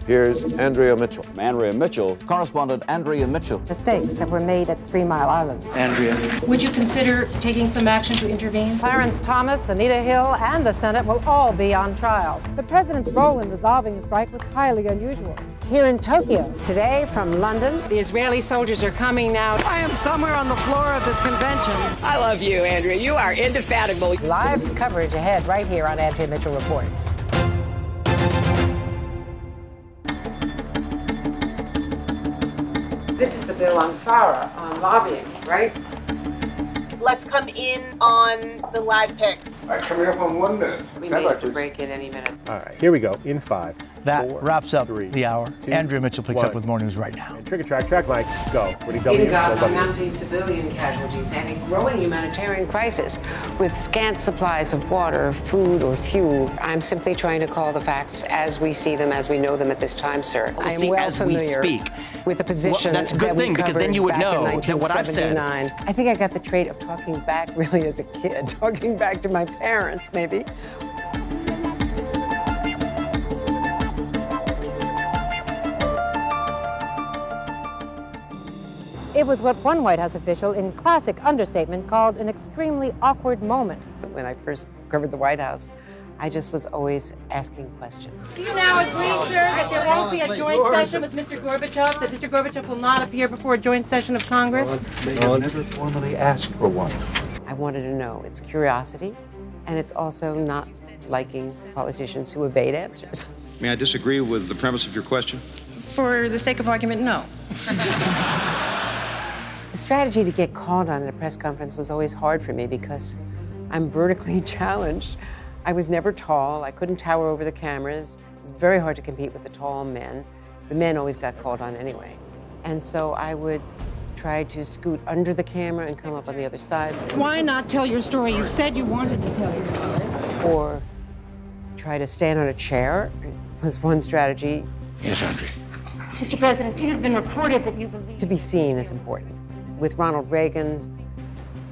Here's Andrea Mitchell. Andrea Mitchell, correspondent Andrea Mitchell. Mistakes that were made at 3 Mile Island. Andrea. Would you consider taking some action to intervene? Clarence Thomas, Anita Hill, and the Senate will all be on trial. The president's role in resolving the strike was highly unusual. Here in Tokyo, today from London, the Israeli soldiers are coming now. I am somewhere on the floor of this convention. I love you, Andrea. You are indefatigable. Live coverage ahead right here on Andrea Mitchell Reports. This is the bill on FARA, on lobbying, right? Let's come in on the live picks. All right, coming up on 1 minute. We may have to break it any minute. All right, here we go. In 5. That 4, wraps up 3, the hour. 2, Andrea Mitchell picks 1. up with more news right now. And trigger track mic, go. In Gaza, mounting civilian casualties and a growing humanitarian crisis with scant supplies of water, food, or fuel. I'm simply trying to call the facts as we see them, as we know them at this time, sir. I am well familiar with the position that's a good thing, because then you would know that what I've said. I think I got the trait of talking back really as a kid, talking back to my parents, maybe. It was what one White House official, in classic understatement, called an extremely awkward moment. When I first covered the White House, I just was always asking questions. Do you now agree, sir, that there won't be a joint session with Mr. Gorbachev, that Mr. Gorbachev will not appear before a joint session of Congress? They have never formally asked for one. I wanted to know. It's curiosity, and it's also not liking politicians who evade answers. May I disagree with the premise of your question? For the sake of argument, no. The strategy to get called on at a press conference was always hard for me because I'm vertically challenged. I was never tall. I couldn't tower over the cameras. It was very hard to compete with the tall men. The men always got called on anyway. And so I would try to scoot under the camera and come up on the other side. Why not tell your story? You said you wanted to tell your story. Or try to stand on a chair was one strategy. Yes, Andrea. Mr. President, it has been reported that you believe... To be seen is important. With Ronald Reagan,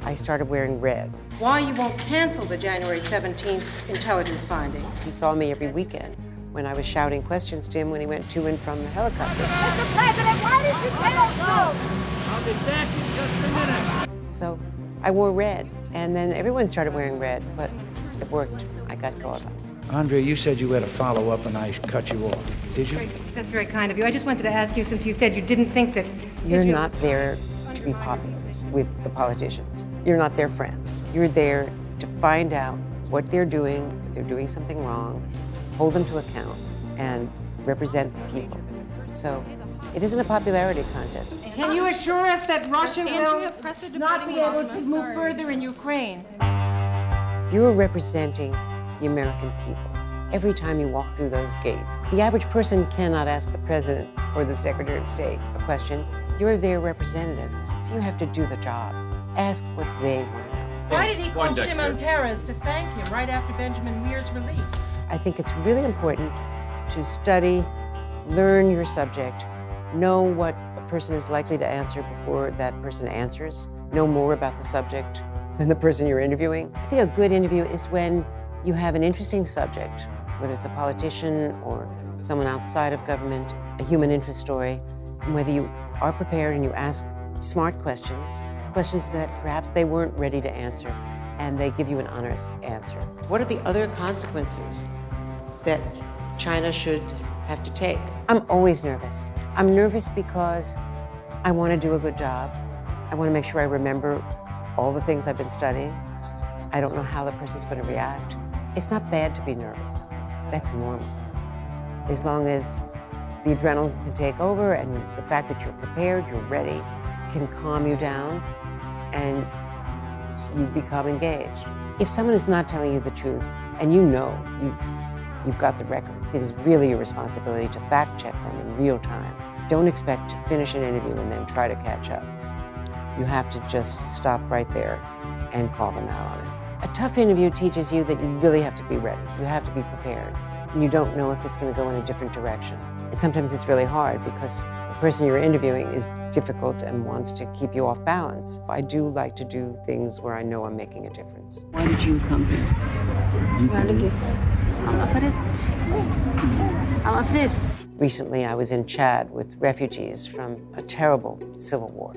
I started wearing red. Why you won't cancel the January 17th intelligence findings? He saw me every weekend when I was shouting questions to him when he went to and from the helicopter. Mr. President, why did you say no? I'll be back in just a minute. So I wore red, and then everyone started wearing red, but it worked. I got called on. Andrea, you said you had a follow-up and I cut you off. Did you? That's very kind of you. I just wanted to ask you, since you said you didn't think that... You're not there to be popular with the politicians. You're not their friend. You're there to find out what they're doing, if they're doing something wrong, hold them to account, and represent the people. So it isn't a popularity contest. Can you assure us that Russia will not be able to move further in Ukraine? You're representing the American people every time you walk through those gates. The average person cannot ask the president or the Secretary of State a question. You're their representative, so you have to do the job. Ask what they want to know. Why did he call Shimon Peres to thank him right after Benjamin Weir's release? I think it's really important to study, learn your subject, know what a person is likely to answer before that person answers, know more about the subject than the person you're interviewing. I think a good interview is when you have an interesting subject, whether it's a politician or someone outside of government, a human interest story, and whether you are prepared and you ask smart questions, questions that perhaps they weren't ready to answer, and they give you an honest answer. What are the other consequences that China should have to take? I'm always nervous. I'm nervous because I want to do a good job. I want to make sure I remember all the things I've been studying. I don't know how the person's going to react. It's not bad to be nervous. That's normal. As long as the adrenaline can take over and the fact that you're prepared, you're ready, can calm you down and you become engaged. If someone is not telling you the truth and you know you've got the record, it is really your responsibility to fact check them in real time. Don't expect to finish an interview and then try to catch up. You have to just stop right there and call them out on it. A tough interview teaches you that you really have to be ready. You have to be prepared. And you don't know if it's going to go in a different direction. And sometimes it's really hard because the person you're interviewing is difficult and wants to keep you off balance. I do like to do things where I know I'm making a difference. Why did you come here? I'm afraid. Recently, I was in Chad with refugees from a terrible civil war,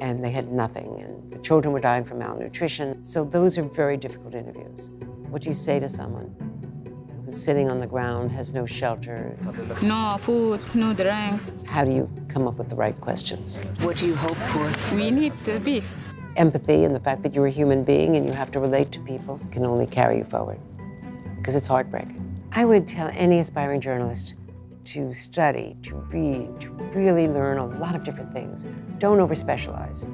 and they had nothing, and the children were dying from malnutrition. So those are very difficult interviews. What do you say to someone who's sitting on the ground, has no shelter? No food, no drinks. How do you come up with the right questions? What do you hope for? We need peace. Empathy and the fact that you're a human being and you have to relate to people can only carry you forward, because it's heartbreaking. I would tell any aspiring journalist to study, to read, to really learn a lot of different things. Don't over-specialize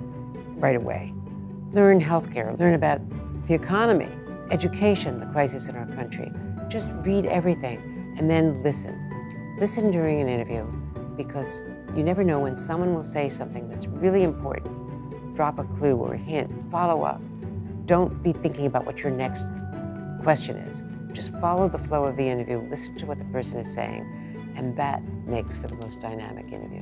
right away. Learn healthcare, learn about the economy, education, the crisis in our country. Just read everything and then listen. Listen during an interview, because you never know when someone will say something that's really important. Drop a clue or a hint, follow up. Don't be thinking about what your next question is. Just follow the flow of the interview, listen to what the person is saying, and that makes for the most dynamic interview.